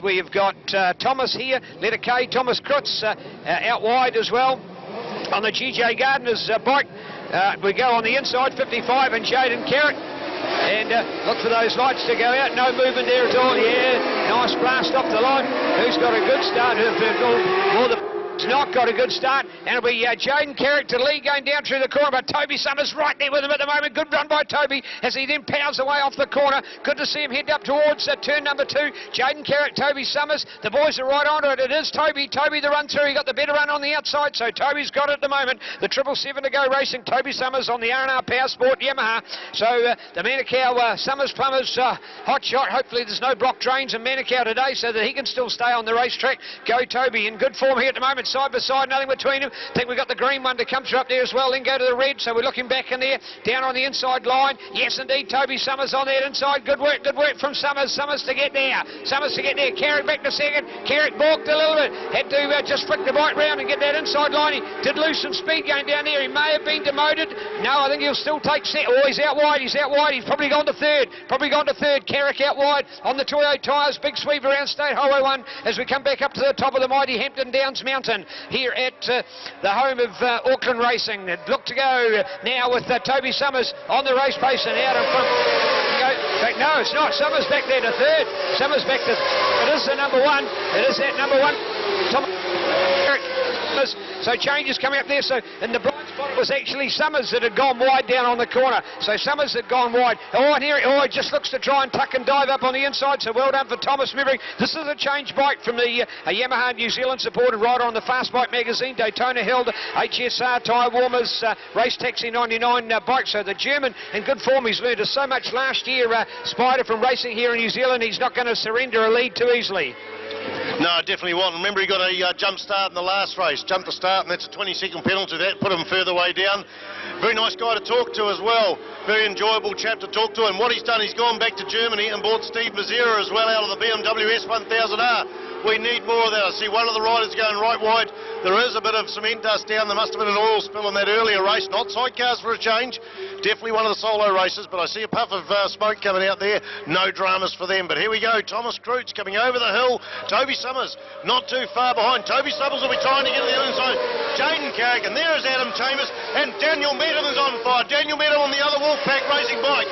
We've got Thomas here, letter K, Thomas Krutz out wide as well on the GJ Gardner's bike. We go on the inside, 55 and Jaden Carrick. And look for those lights to go out. No movement there at all. Yeah, nice blast off the line. Who's got a good start? He's not got a good start, and it'll be Jaden Carrick to lead going down through the corner, but Toby Summers right there with him at the moment. Good run by Toby as he then powers away off the corner. Good to see him head up towards turn number 2. Jaden Carrick, Toby Summers. The boys are right onto it. It is Toby. Toby the run through. He got the better run on the outside, so Toby's got it at the moment. The 777 to go racing. Toby Summers on the R&R Power Sport Yamaha. So the Manukau Summers Plumbers hot shot. Hopefully there's no block drains in Manukau today so that he can still stay on the racetrack. Go Toby in good form here at the moment. Side by side, nothing between them. I think we've got the green one to come through up there as well. Then go to the red, so we're looking back in there. Down on the inside line. Yes, indeed, Toby Summers on that inside. Good work from Summers. Summers to get there. Carrick back to second. Carrick balked a little bit. Had to just flick the bike round and get that inside line. He did lose some speed going down there. He may have been demoted. No, I think he'll still take set. Oh, he's out wide. He's probably gone to third. Carrick out wide on the Toyo tyres. Big sweep around State Highway 1 as we come back up to the top of the mighty Hampton Downs Mountain here at the home of Auckland Racing. Look to go now with Toby Summers on the race pace and out in front. No, it's not. Summers back there to third. It is the number 1. It is that number 1. So changes coming up there. So in the blind spot it was actually Summers that had gone wide down on the corner. So Summers had gone wide. Oh, and here he just looks to try and tuck and dive up on the inside. So well done for Thomas. Remembering this is a change bike from the Yamaha New Zealand supported rider on the Fast Bike magazine. Daytona held HSR tyre warmers Race Taxi 99 bike. So the German in good form. He's learned so much last year. Spider from racing here in New Zealand. He's not going to surrender a lead too easily. No, definitely wasn't. Remember, he got a jump start in the last race. Jumped the start, and that's a 20-second penalty. That put him further way down. Very nice guy to talk to as well. Very enjoyable chap to talk to. And what he's done, he's gone back to Germany and bought Steve Mazera as well out of the BMW S1000R. We need more of that. I see one of the riders going right wide. There is a bit of cement dust down. There must have been an oil spill in that earlier race. Not sidecars for a change. Definitely one of the solo races, but I see a puff of smoke coming out there. No dramas for them. But here we go. Thomas Krutz coming over the hill. Toby Summers not too far behind. Toby Summers will be trying to get to the other side. Jaden Carrick, and there is Adam Chambers, and Daniel Medham is on fire. Daniel Medham on the other Wolfpack racing bike.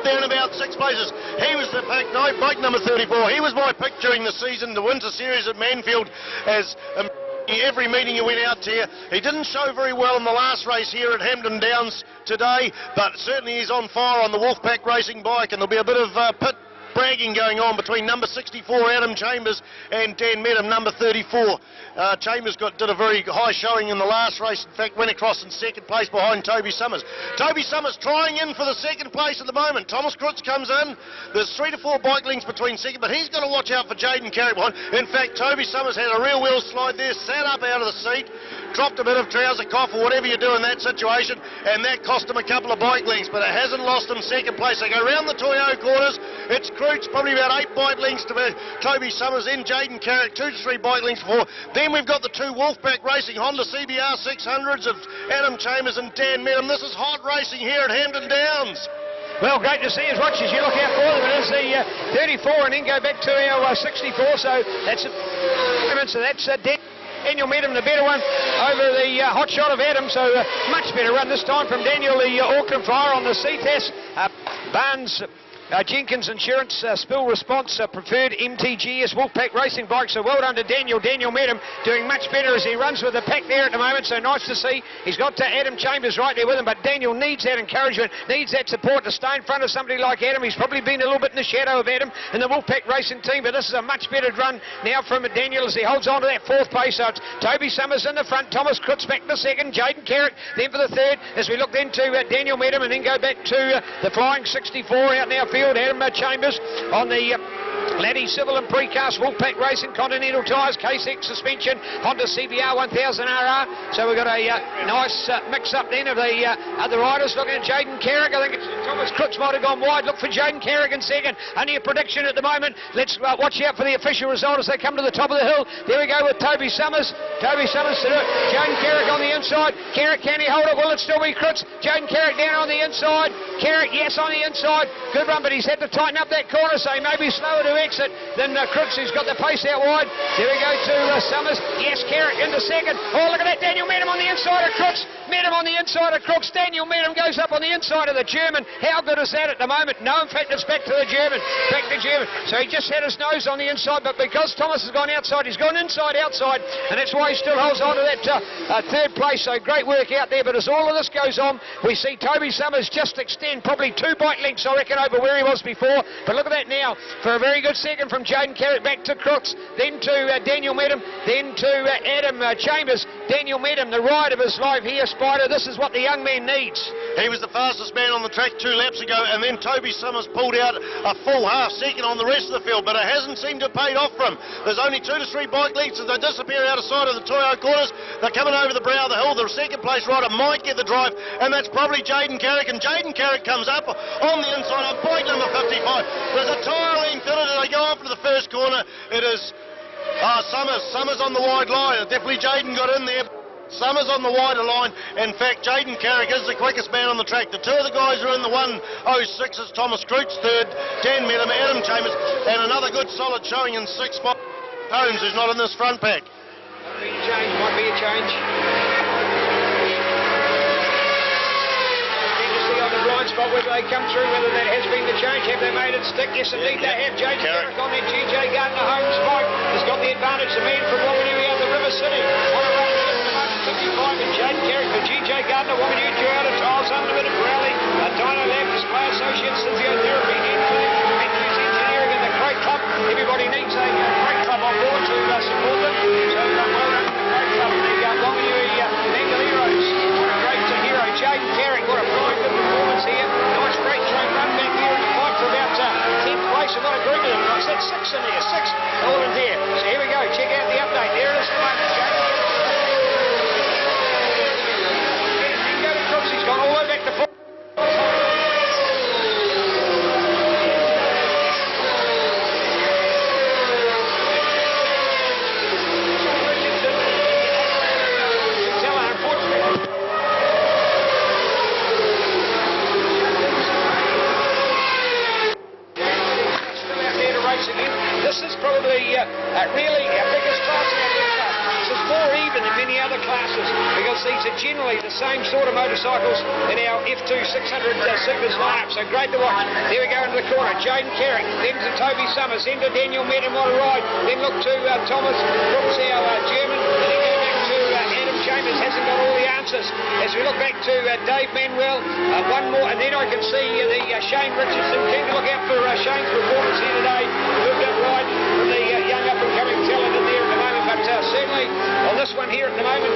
There in about 6 places. He was the bike number 34. He was my pick during the season, the Winter Series at Manfield, as every meeting he went out to. He didn't show very well in the last race here at Hampton Downs today, but certainly he's on fire on the Wolfpack racing bike, and there'll be a bit of pit bragging going on between number 64 Adam Chambers and Dan Medham, number 34. Chambers did a very high showing in the last race. In fact, went across in second place behind Toby Summers. Toby Summers trying in for the second place at the moment. Thomas Krutz comes in. There's 3 to 4 bike links between second, but he's got to watch out for Jaden Carrick behind. In fact, Toby Summers had a real wheel slide there, sat up out of the seat, dropped a bit of trouser cough or whatever you do in that situation, and that cost him a couple of bike lengths, but it hasn't lost him second place. They go round the Toyo corners. It's Krutz, probably about 8 bike lengths to Toby Summers, then Jaden Carrick, 2 to 3 bike lengths before. Then we've got the 2 Wolfpack Racing Honda CBR 600s of Adam Chambers and Dan Medham. This is hot racing here at Hampton Downs. Well, great to see as watch as you look out for them. It is the 34 and then go back to our 64, so that's Daniel Medham, the better one, over the hot shot of Adam, so much better run this time from Daniel, the Auckland Flyer on the CTAS. Barnes Jenkins Insurance Spill Response Preferred MTGS Wolfpack Racing Bike. So well done to Daniel Medham, doing much better as he runs with the pack there at the moment. So nice to see. He's got Adam Chambers right there with him, but Daniel needs that encouragement, needs that support to stay in front of somebody like Adam. He's probably been a little bit in the shadow of Adam in the Wolfpack Racing team, but this is a much better run now from Daniel as he holds on to that 4th place. So it's Toby Summers in the front, Thomas Krutz back to second, Jaden Carrick then for the 3rd, as we look then to Daniel Medham and then go back to the flying 64 out in our field, Adam Chambers on the Laddie Civil and Precast Wolfpack Racing Continental tyres, K6 suspension, Honda CBR 1000RR. So we've got a nice mix up then of the other riders. Looking at Jaden Carrick, I think it's Thomas Krutz might have gone wide. Look for Jaden Carrick in second. Only a prediction at the moment. Let's watch out for the official result as they come to the top of the hill. There we go with Toby Summers. Toby Summers to do it. Jaden Carrick on the inside. Carrick, can he hold it? Will it still be Krutz? Jaden Carrick down on the inside. Carrick, yes, on the inside. Good run, but he's had to tighten up that corner, so he may be slower to exit than Crooks, who's got the pace out wide. There we go to Summers. Yes, Carrick into second. Oh, look at that. Daniel met him on the inside of Crooks. Met him on the inside of Crooks. Daniel met him, goes up on the inside of the German. How good is that at the moment? No, in fact, it's back to the German. Back to German. So he just had his nose on the inside, but because Thomas has gone outside, he's gone inside, outside, and that's why he still holds on to that third place. So great work out there. But as all of this goes on, we see Toby Summers just extend probably 2 bike lengths, I reckon, over where he was before. But look at that now, for a very good second from Jaden Carrick, back to Crooks, then to Daniel Medham, then to Adam Chambers. Daniel Medham, the ride of his life here, Spider. This is what the young man needs. He was the fastest man on the track 2 laps ago, and then Toby Summers pulled out a full half second on the rest of the field, but it hasn't seemed to have paid off for him. There's only 2 to 3 bike lengths as they disappear out of sight of the Toyo corners. They're coming over the brow of the hill. The second place rider might get the drive, and that's probably Jaden Carrick, and Jaden Carrick comes up on the inside on bike number 55. There's a tyre length in it, and they go off to the first corner. It is Summers on the wide line. Definitely Jaden got in there. Summers on the wider line. In fact, Jaden Carrick is the quickest man on the track. The 2 of the guys are in the 1:06. Thomas Crooks third, Dan Medham, Adam Chambers, and another good solid showing in 6 spot. Holmes, who's not in this front pack. Might be a change. On the blind spot, whether they come through, whether that has been the change. Have they made it stick? Yes, indeed they have. Jaden Carrick on that GJ Gardner Holmes bike has got the advantage. The man from Whanganui out of the River City. On a run here at the moment, 55, and Jaden Carrick for GJ Gardner, Whanganui, Toyota, Tiles Unlimited, Rally, Dino Lab, Display Associates, Physiotherapy, Matthews Engineering, and the Crate Club. Everybody needs a Crate Club on board to support them. So well done to the Crate Club, the Whanganui Bangalieros. What a great hero, Jaden Carrick. What a fine good performance here. Nice great track run back here in the fight for about 10th place. And what a group of them. I said 6 in there, 6 all in there. So here we go. Check out the update. There it is for the moment. Jaden Carrick. Go to Crooks. He's gone all the way back to 4. This is probably really our biggest class in our class. This is more even than many other classes because these are generally the same sort of motorcycles in our F2 600 Sigmas lineup. So great to watch. There we go into the corner. Jaden Carrick, then to Toby Summers, then to Daniel Medham, what a ride. Then look to Thomas Crooks, our German. Then go back to Adam Chambers, hasn't got all the answers. As we look back to Dave Manuel, one more, and then I can see the Shane Richardson. Keen to look out for Shane's performance here today. Moved up right from the young up-and-coming talent in there at the moment, but certainly on this one here at the moment,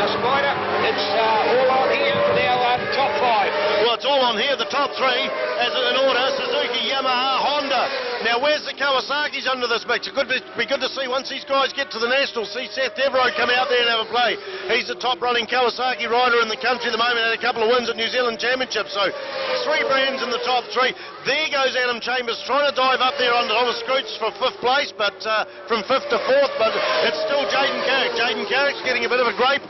Spider, it's all on here for our top 5. Well, it's all on here, the top 3, as in order, Suzuki, Yamaha, Honda. Now, where's the Kawasaki's under this mix? It could be good to see once these guys get to the Nationals, see Seth Devereaux come out there and have a play. He's the top-running Kawasaki rider in the country at the moment, had a couple of wins at New Zealand Championships, so 3 brands in the top 3. There goes Adam Chambers trying to dive up there under Thomas Crooks for 5th place, but from 5th to 4th, but it's still Jaden Carrick. Jaden Carrick's getting a bit of a break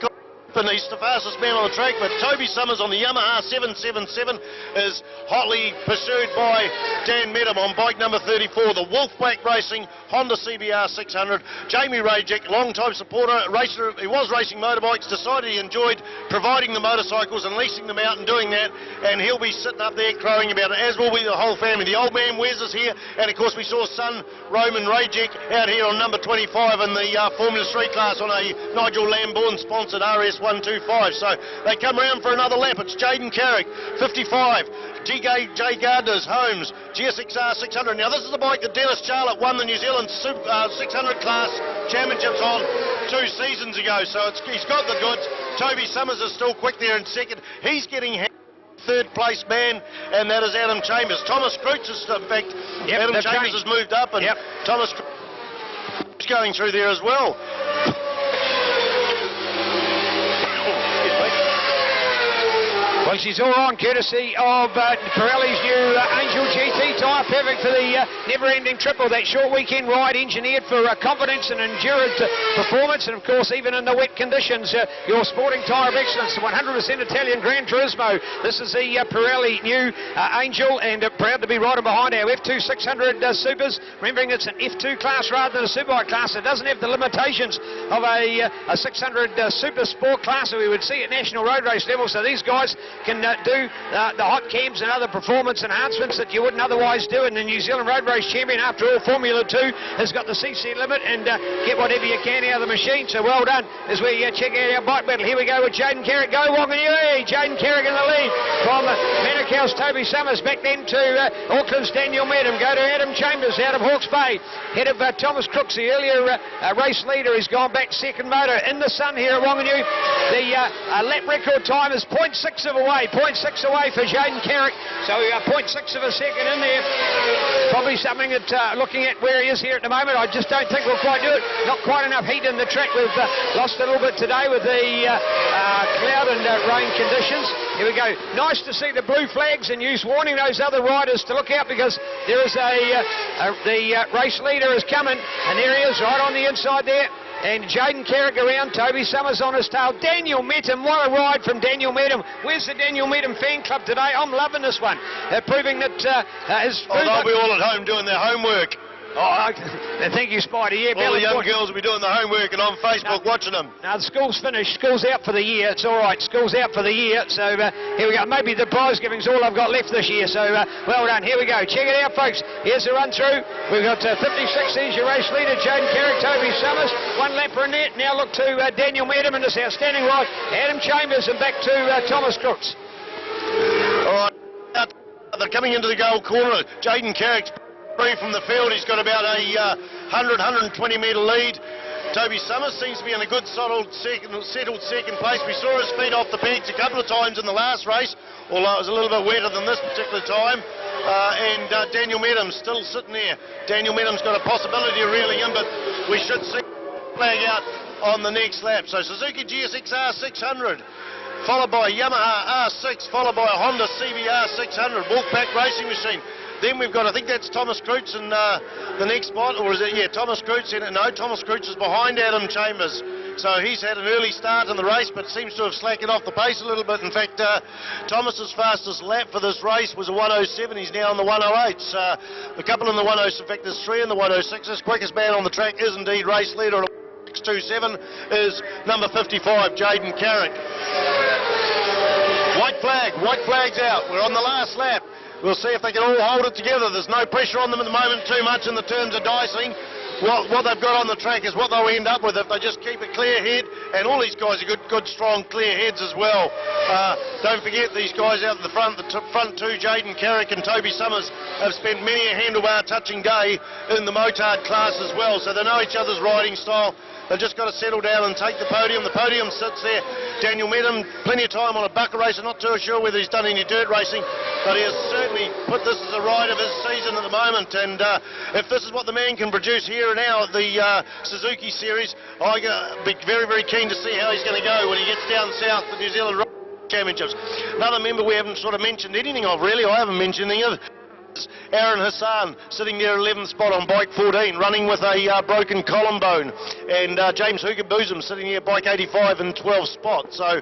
on. And he's the fastest man on the track, but Toby Summers on the Yamaha 777 is hotly pursued by Dan Medham on bike number 34, the Wolfpack Racing Honda CBR 600. Jamie Rajic, long-time supporter, racer, he was racing motorbikes, decided he enjoyed providing the motorcycles and leasing them out and doing that, and he'll be sitting up there crowing about it, as will be the whole family. The old man Wes is here, and of course we saw son Roman Rajic out here on number 25 in the Formula 3 class on a Nigel Lambourne-sponsored RS125. So they come around for another lap. It's Jaden Carrick, 55. GJ Gardner's Holmes, GSXR 600. Now this is the bike that Dennis Charlotte won the New Zealand 600 class championships on 2 seasons ago. So he's got the goods. Toby Summers is still quick there in second. He's getting 3rd place man, and that is Adam Chambers. Thomas Crooks is, in fact, Adam Chambers has moved up, and Thomas Crooks going through there as well. Well, she's all on, courtesy of Pirelli's new Angel GT tyre, perfect for the never-ending triple. That short weekend ride engineered for confidence and endurance performance, and of course, even in the wet conditions, your sporting tyre of excellence, 100% Italian Gran Turismo. This is the Pirelli new Angel, and proud to be riding behind our F2 600 Supers. Remembering it's an F2 class rather than a Superbike class. It doesn't have the limitations of a 600 Super Sport class that we would see at national road race level. So these guys can do the hot cams and other performance enhancements that you wouldn't otherwise do. And the New Zealand road race champion, after all, Formula 2 has got the CC limit and get whatever you can out of the machine. So well done as we check out our bike battle. Here we go with Jaden Carrick. Go Wanganui. Jaden Carrick in the lead from Manukau's Toby Summers. Back then to Auckland's Daniel Medham. Go to Adam Chambers out of Hawke's Bay. Head of Thomas Crooks, the earlier race leader. He's gone back second motor in the sun here at Wanganui. The lap record time is 0.6 away for Jaden Carrick. So 0.6 of a second in there. Probably something that looking at where he is here at the moment, I just don't think we'll quite do it. Not quite enough heat in the track. We've lost a little bit today with the cloud and rain conditions. Here we go. Nice to see the blue flags, and use warning those other riders to look out, because there is the race leader is coming, and there he is right on the inside there. And Jaden Carrick around, Toby Summers on his tail. Daniel Medham, what a ride from Daniel Medham. Where's the Daniel Medham fan club today? I'm loving this one. Proving that his... they'll be all at home doing their homework. Oh, thank you, Spider. Yeah, all the young girls will be doing the homework and on Facebook watching them. Now, the school's finished. School's out for the year. It's all right. School's out for the year. So here we go. Maybe the prize giving's all I've got left this year. So well done. Here we go. Check it out, folks. Here's the run through. We've got 56. There's your race leader, Jaden Carrick, Toby Summers. One lapper in there. Now look to Daniel Medham in this outstanding ride. Adam Chambers, and back to Thomas Crooks. All right. They're coming into the goal corner. Jaden Carrick's from the field. He's got about a 100-120 metre lead. Toby Summers seems to be in a good settled second place. We saw his feet off the pegs a couple of times in the last race, although it was a little bit wetter than this particular time. And Daniel Medham's still sitting there. Daniel Medham's got a possibility of reeling in, but we should see flag out on the next lap. So Suzuki GSX R600, followed by Yamaha R6, followed by a Honda CBR 600, Wolfpack racing machine. Then we've got, I think that's Thomas Croots in the next spot, or is it, yeah, Thomas Croots in it. No, Thomas Croots is behind Adam Chambers. So he's had an early start in the race, but seems to have slackened off the pace a little bit. In fact, Thomas's fastest lap for this race was a 107. He's now on the 108s. A couple in the 106, in fact, there's 3 in the 106s. Quickest man on the track is indeed race leader. 627 is number 55, Jaden Carrick. White flag's out. We're on the last lap. We'll see if they can all hold it together. There's no pressure on them at the moment too much in the terms of dicing. What they've got on the track is what they'll end up with if they just keep a clear head, and all these guys are good strong, clear heads as well. Don't forget these guys out at the front two, Jaden Carrick and Toby Summers, have spent many a handlebar touching day in the motard class as well, so they know each other's riding style. They've just got to settle down and take the podium. The podium sits there. Daniel Medham, plenty of time on a bucket race. I'm not too sure whether he's done any dirt racing, but he has certainly put this as a ride of his season at the moment. And if this is what the man can produce here and now at the SuzukiSeries, I'm be very, very keen to see how he's going to go when he gets down south to New Zealand Championships. Another member we haven't sort of mentioned anything of, really. I haven't mentioned any of it. Aaron Hassan sitting there 11th spot on bike 14, running with a broken column bone, and James Hugenboosum sitting there bike 85 in 12th spot. So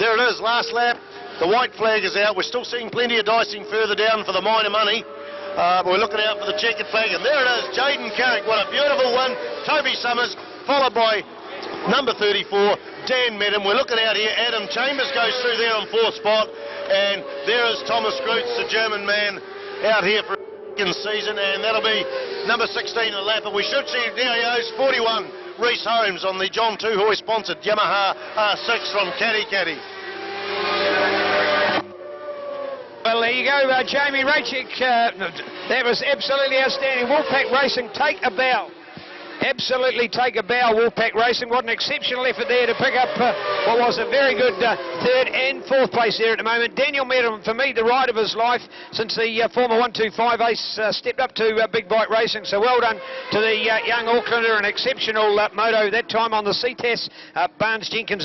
there it is, last lap. The white flag is out. We're still seeing plenty of dicing further down for the minor money, but we're looking out for the checkered flag, and there it is, Jaden Carrick. What a beautiful one. Toby Summers followed by number 34, Dan Medham. We're looking out here. Adam Chambers goes through there on 4th spot, and there is Thomas Croots, the German man, out here for a second season, and that'll be number 16 in the lap. And we should see, there he goes, 41, Rhys Holmes on the John Tuhoy sponsored Yamaha R6 from Caddy. Well, there you go, Jamie Rachik. That was absolutely outstanding. Wolfpack Racing, take a bow. Absolutely take a bow, Wolfpack Racing. What an exceptional effort there to pick up what was a very good 3rd and 4th place there at the moment. Daniel Medham, for me, the ride of his life since the former 125 ace stepped up to big bike racing. So well done to the young Aucklander, an exceptional moto that time on the CTS Barnes Jenkins.